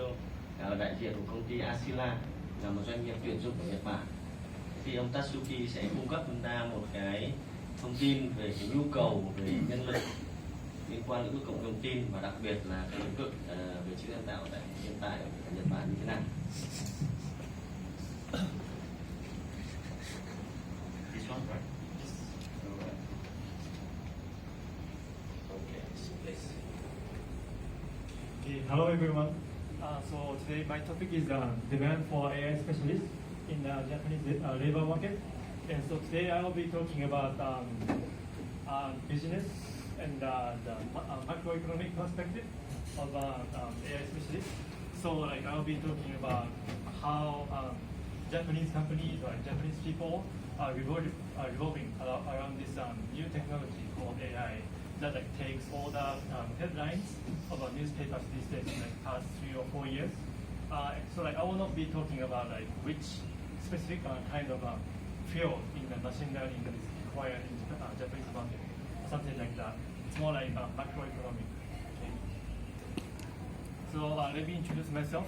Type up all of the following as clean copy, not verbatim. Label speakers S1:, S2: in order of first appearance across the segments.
S1: Ichijo là đại diện của công ty Asilla, là một doanh nghiệp tuyển dụng của Nhật Bản. Thì ông Tatsuki sẽ cung cấp chúng ta một cái thông tin về cái nhu cầu về nhân lực liên quan đến lĩnh vực công nghệ thông tin, và đặc biệt là cái lĩnh vực về trí tuệ nhân tạo tại hiện tại ở Nhật Bản như thế nào. This one, right? Okay, so please.
S2: Okay, hello everyone. So today my topic is demand for AI specialists in the Japanese labor market. And so today I will be talking about business and the macroeconomic perspective of AI specialists. So like I will be talking about how Japanese companies or Japanese people are revolving around this new technology called AI that like takes all the headlines of newspapers these days in like past 3 or 4 years. So like I will not be talking about like which specific kind of field in the machine learning that is required in the Japanese market, or something like that. It's more like macroeconomic. Okay. So let me introduce myself.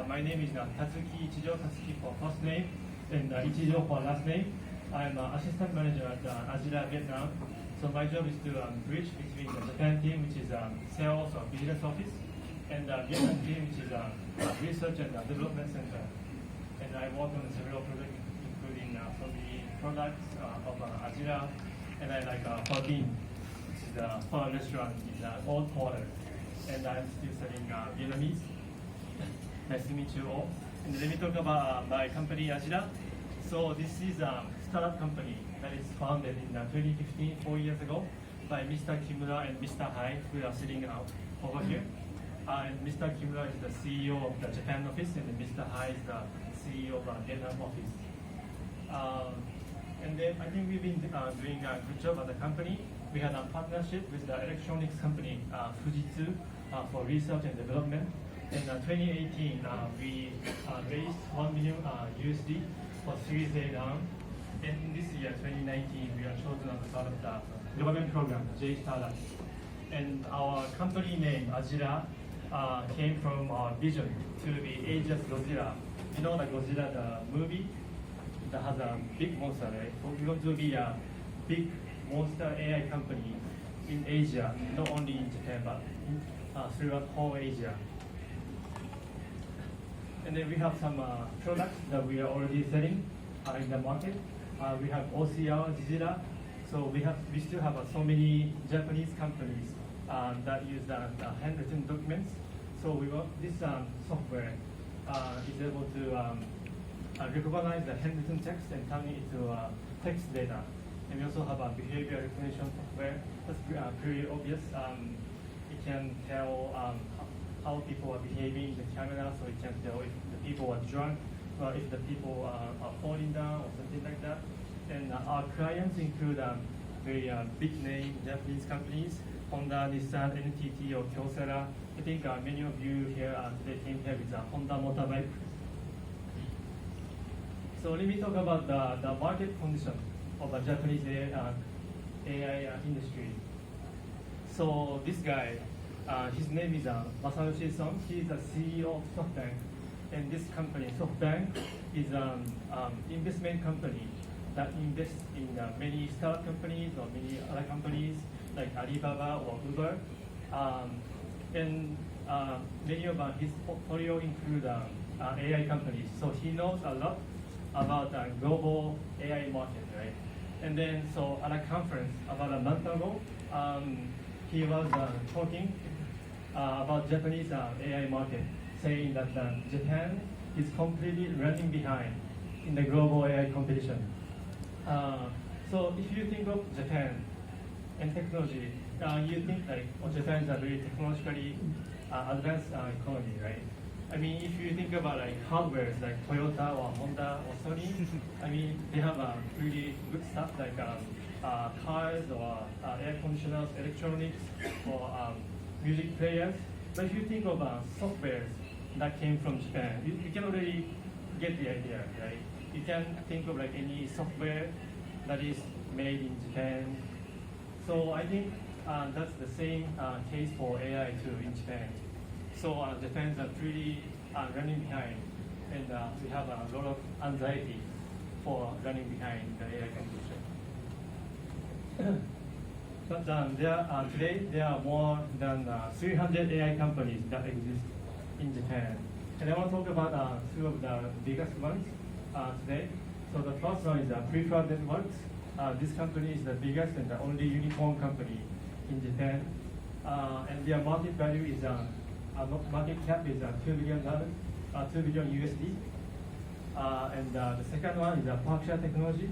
S2: My name is Tatsuki Ichijo, Tatsuki for first name, and Ichijo for last name. I'm assistant manager at Asilla, Vietnam. So my job is to bridge between the Japan team, which is sales or business office, and the Vietnam team, which is research and development center. And I work on several projects, including from the products of Asilla, and I like Pho, which is a pho restaurant in Old Quarter. And I'm still studying Vietnamese. Nice to meet you all. And let me talk about my company, Asilla. So this is a startup company that is founded in 2015, 4 years ago, by Mr. Kimura and Mr. Hai, who are sitting out over here. And Mr. Kimura is the CEO of the Japan office, and Mr. Hai is the CEO of the Vietnam office. And then I think we've been doing a good job at the company. We had a partnership with the electronics company Fujitsu for research and development. In 2018, we raised $1 million USD for Series A round. And this year, 2019, we are chosen as part of the government program, J Startup. And our company name, Asilla, came from our vision to be Asia's Godzilla. You know the Godzilla, the movie that has a big monster, right? We want to be a big monster AI company in Asia, not only in Japan, but throughout whole Asia. And then we have some products that we are already selling in the market. We have OCR, Zizira. So we still have so many Japanese companies that use the handwritten documents. So this software is able to recognize the handwritten text and turn it into text data. And we also have a behavior recognition software that's pretty obvious. It can tell how people are behaving in the camera, so it can tell if the people are drunk, or if the people are falling down, or something like that. And our clients include very big name Japanese companies, Honda, Nissan, NTT, or Kyocera. I think many of you here today came here with a Honda motorbike. So let me talk about the market condition of the Japanese AI industry. So this guy, his name is Masayoshi Son. He is the CEO of SoftBank, and this company, SoftBank, is an investment company that invests in many startup companies or many other companies like Alibaba or Uber. And many of his portfolio include AI companies. So he knows a lot about the global AI market, right? And then so at a conference about a month ago, he was talking about Japanese AI market, saying that Japan is completely running behind in the global AI competition. So if you think of Japan and technology, you think like Japan is a very technologically advanced economy, right? I mean, if you think about like hardware like Toyota or Honda or Sony, I mean, they have really good stuff like cars or air conditioners, electronics, or music players. But if you think of softwares that came from Japan, you can already get the idea, right? You can think of like any software that is made in Japan. So I think that's the same case for AI too in Japan. So Japan's are pretty running behind, and we have a lot of anxiety for running behind the AI competition. But today there are more than 300 AI companies that exist in Japan. And I want to talk about two of the biggest ones today. So the first one is Preferred Networks. This company is the biggest and the only unicorn company in Japan. And their market value is, market cap is $2 billion, $2 billion USD. And the second one is Berkshire Technology.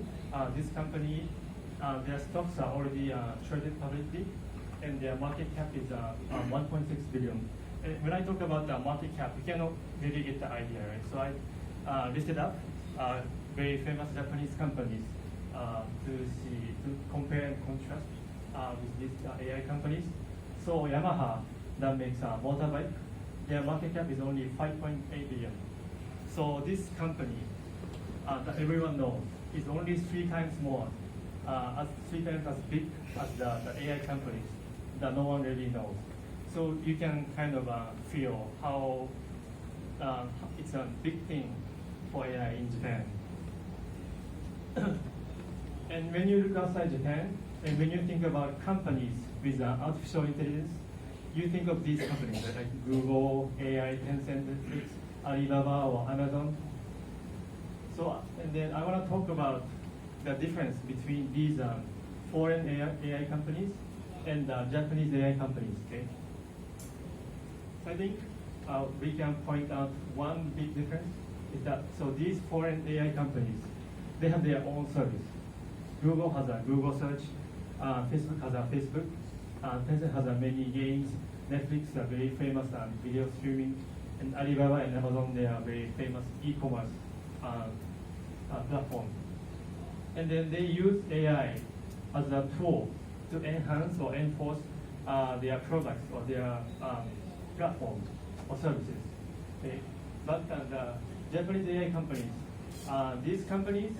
S2: This company, their stocks are already traded publicly, and their market cap is 1.6 billion. And when I talk about the market cap, you cannot really get the idea, right? So I listed up very famous Japanese companies to compare and contrast with these AI companies. So Yamaha, that makes a motorbike, their market cap is only 5.8 billion. So this company that everyone knows is only 3 times more, 3 times as big as the AI companies that no one really knows. So you can kind of feel how it's a big thing for AI in Japan. And when you look outside Japan, and when you think about companies with artificial intelligence, you think of these companies like Google, AI, Tencent, Netflix, Alibaba, or Amazon. So, and then I want to talk about the difference between these foreign AI companies and Japanese AI companies. Okay. So I think we can point out one big difference is that these foreign AI companies, they have their own service. Google has a Google search, Facebook has a Facebook, Tencent has a many games, Netflix is a very famous video streaming, and Alibaba and Amazon, they are very famous e-commerce platform. And then they use AI as a tool to enhance or enforce their products or their platforms or services. Okay? But the Japanese AI companies, these companies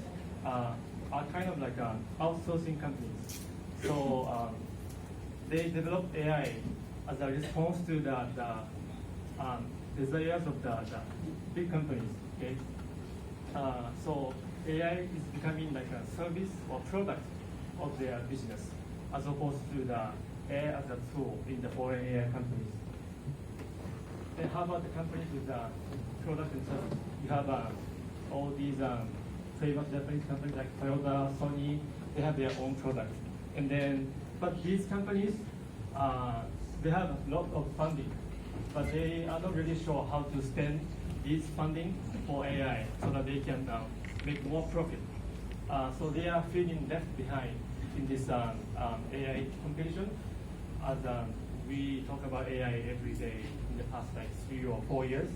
S2: are kind of like outsourcing companies. So they develop AI as a response to the desires of the big companies. Okay? So AI is becoming like a service or product of their business, as opposed to the AI as a tool in the foreign AI companies. Then how about the companies with the product and service? You have all these famous Japanese companies like Toyota, Sony, they have their own products. And then, but these companies, they have a lot of funding, but they are not really sure how to spend this funding for AI so that they can make more profit. So they are feeling left behind in this AI competition, as we talk about AI every day in the past like 3 or 4 years.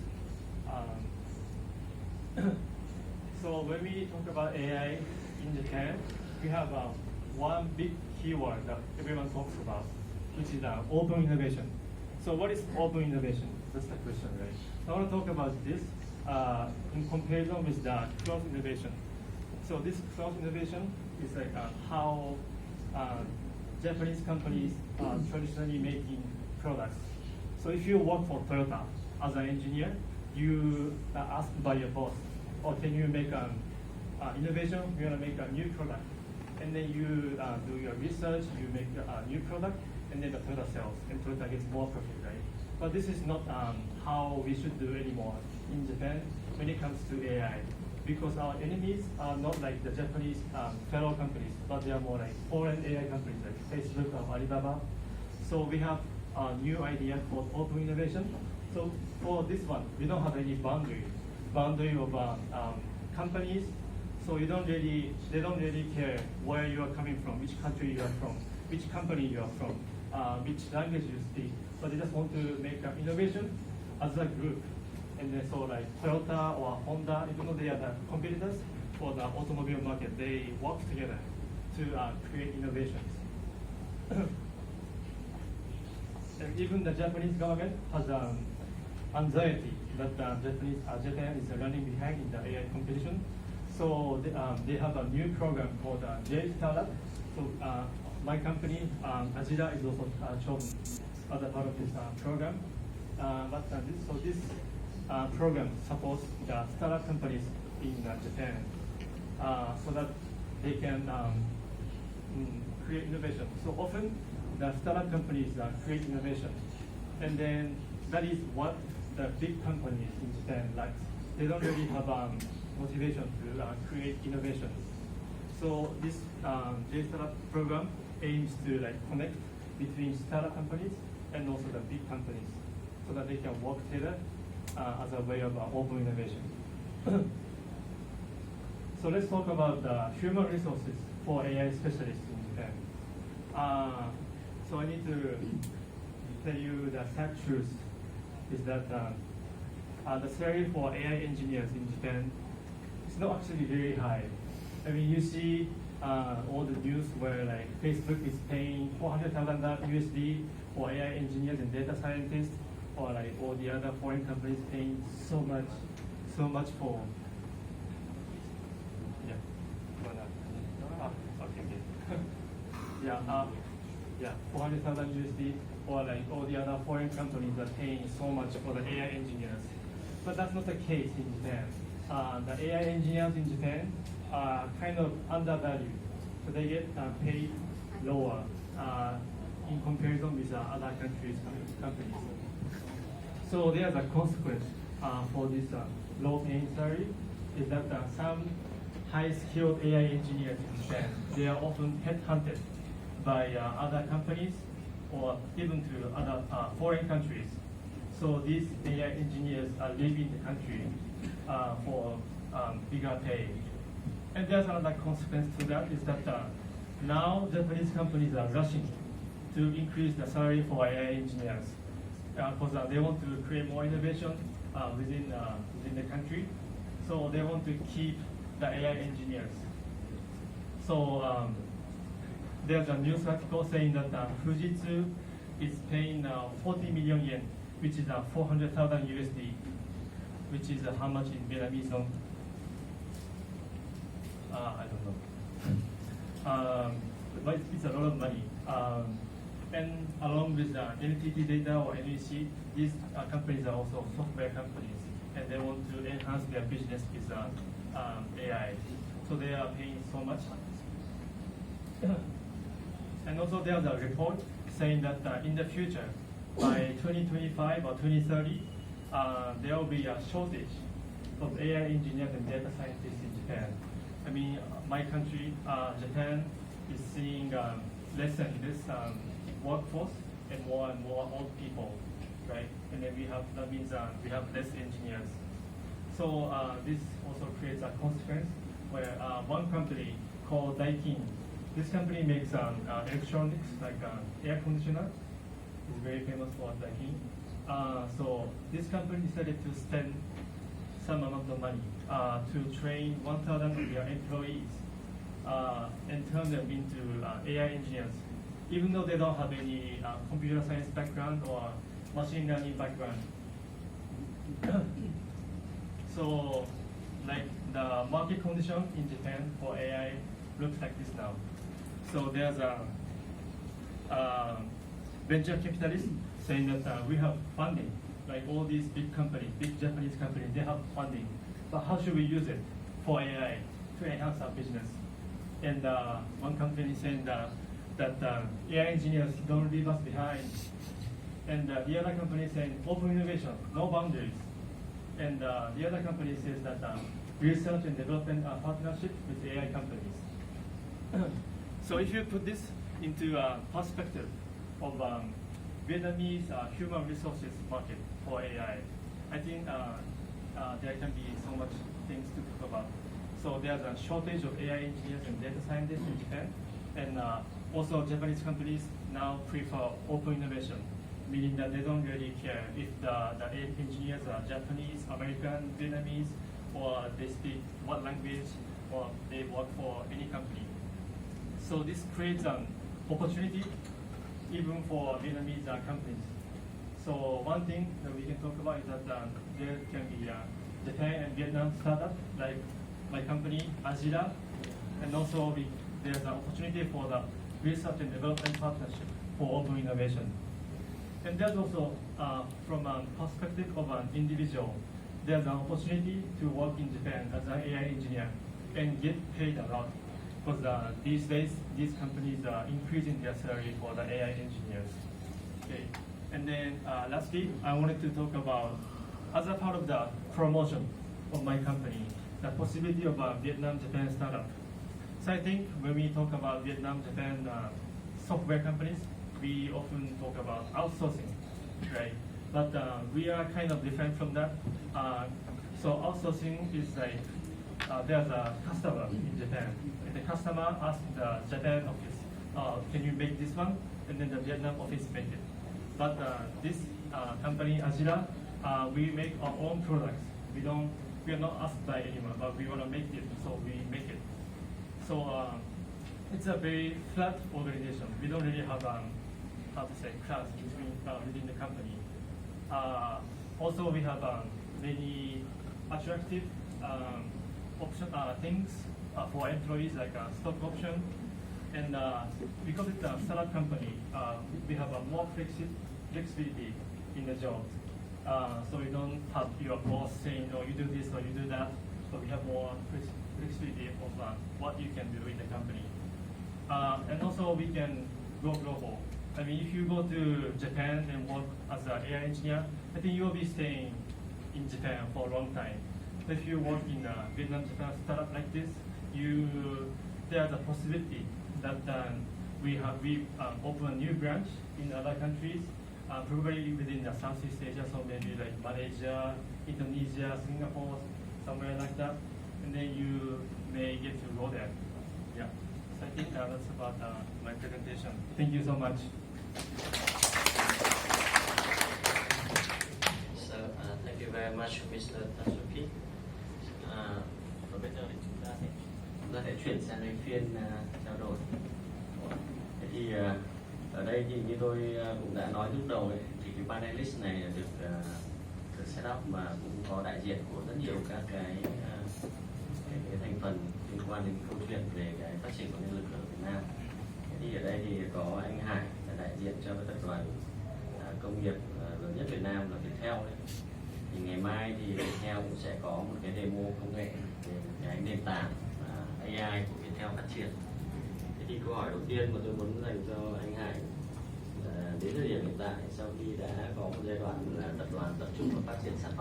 S2: So when we talk about AI in Japan, we have one big keyword that everyone talks about, which is open innovation. So what is open innovation? That's the question, right? I want to talk about this in comparison with the closed innovation. So this closed innovation is like how Japanese companies are traditionally making products. So if you work for Toyota as an engineer, you are asked by your boss, or can you make an innovation, you want to make a new product. And then you do your research, you make a new product, and then the Toyota sells, and Toyota gets more profit, right? But this is not how we should do anymore in Japan when it comes to AI, because our enemies are not like the Japanese fellow companies, but they are more like foreign AI companies like Facebook or Alibaba. So we have a new idea called open innovation. So for this one, we don't have any boundary of companies. So they don't really care where you are coming from, which country you are from, which company you are from, which language you speak. But they just want to make an innovation as a group. And then so like Toyota or Honda, even though they are the competitors for the automobile market, they work together to create innovations. And even the Japanese government has anxiety that Japan is running behind in the AI competition. So they have a new program called J Startup. So my company, Asilla, is also chosen as a part of this program. this program supports the startup companies in Japan so that they can create innovation. So often the startup companies create innovation, and then that is what the big companies in Japan like. They don't really have motivation to create innovation. So this J-Startup program aims to connect between startup companies and also the big companies, so that they can work together as a way of open innovation. So let's talk about the human resources for AI specialists in Japan. So I need to tell you the sad truth is that the salary for AI engineers in Japan is not actually very high. I mean, you see all the news where Facebook is paying $400,000 USD for AI engineers and data scientists, or all the other foreign companies paying so much for. Yeah. Okay. Yeah, 400,000 USD, or all the other foreign companies are paying so much for the AI engineers. But that's not the case in Japan. The AI engineers in Japan are kind of undervalued, so they get paid lower in comparison with other countries' companies. So there's a consequence for this low-paying salary is that some high-skilled AI engineers in Japan, they are often headhunted by other companies or even to other foreign countries. So these AI engineers are leaving the country for bigger pay. And there's another consequence to that is that now Japanese companies are rushing to increase the salary for AI engineers because they want to create more innovation within the country. So they want to keep the AI engineers. So there's a news article saying that Fujitsu is paying 40 million yen, which is 400,000 USD, which is how much in Vietnamese dong? I don't know. But it's a lot of money. And along with NTT Data or NEC, these companies are also software companies, and they want to enhance their business with AI. So they are paying so much. And also there's a report saying that in the future, by 2025 or 2030, there will be a shortage of AI engineers and data scientists in Japan. I mean, my country, Japan, is seeing less and less workforce and more old people, right? And then that means we have less engineers. So this also creates a consequence where one company called Daikin, this company makes electronics like air conditioner. It's very famous for Daikin. So this company decided to spend some amount of money to train 1,000 of their employees and turn them into AI engineers, even though they don't have any computer science background or machine learning background. So, the market condition in Japan for AI looks like this now. So there's a venture capitalist saying that we have funding, like all these big companies, big Japanese companies, they have funding. But how should we use it for AI to enhance our business? And one company saying that AI engineers don't leave us behind. And the other company saying open innovation, no boundaries. And the other company says that research and development partnership with AI companies. So if you put this into perspective of Vietnamese human resources market for AI, I think there can be so much things to talk about. So there's a shortage of AI engineers and data scientists in Japan, and also Japanese companies now prefer open innovation, meaning that they don't really care if the engineers are Japanese, American, Vietnamese, or they speak what language, or they work for any company. So this creates an opportunity even for Vietnamese companies. So one thing that we can talk about is that there can be Japan and Vietnam startup, like my company, Asilla, and also there's an opportunity for the research and development partnership for open innovation. And there's also, from a perspective of an individual, there's an opportunity to work in Japan as an AI engineer and get paid a lot. Because these days, these companies are increasing their salary for the AI engineers. Okay. And then lastly, I wanted to talk about, as a part of the promotion of my company, the possibility of a Vietnam-Japan startup. So I think when we talk about Vietnam-Japan software companies, we often talk about outsourcing, right? But we are kind of different from that. So outsourcing is like, there's a customer in Japan, and the customer asks the Japan office, can you make this one? And then the Vietnam office make it. But this company, Asilla, we make our own products. We are not asked by anyone, but we want to make it, so we make it. So it's a very flat organization. We don't really have how to say class between within the company. Also, we have many attractive things for employees, like stock option, and because it's a startup company, we have more flexibility in the job. So you don't have your boss saying, "Oh, you do this or you do that." So we have more flexibility of what you can do in the company. And also we can go global. I mean, if you go to Japan and work as an AI engineer, I think you will be staying in Japan for a long time. But if you work in a Vietnam-Japan startup like this, there's a possibility that we open a new branch in other countries, probably within the Southeast Asia, so maybe like Malaysia, Indonesia, Singapore, somewhere like that, and then you may get to go there. Yeah, so I think that's about my presentation. Thank you so much.
S1: So, thank you very much, Mr. Tatsuki. Và bây giờ thì chúng ta sẽ chuyển sang cái phiên trao đổi. Thế thì ở đây thì như tôi cũng đã nói lúc đầu ấy, thì cái panelist này được set up mà cũng có đại diện của rất nhiều các cái thành phần liên quan đến câu chuyện về cái phát triển của nhân lực ở Việt Nam. Thế thì ở đây thì có anh Hải là đại diện cho cái tập đoàn công nghiệp lớn nhất Việt Nam là Viettel đấy. Thì ngày mai thì Viettel cũng sẽ có một cái demo công nghệ về cái nền tảng AI của Viettel phát triển. Thế thì câu hỏi đầu tiên mà tôi muốn dành cho anh Hải là đến thời điểm hiện tại sau khi đã có một giai đoạn là tập đoàn tập trung vào phát triển sản phẩm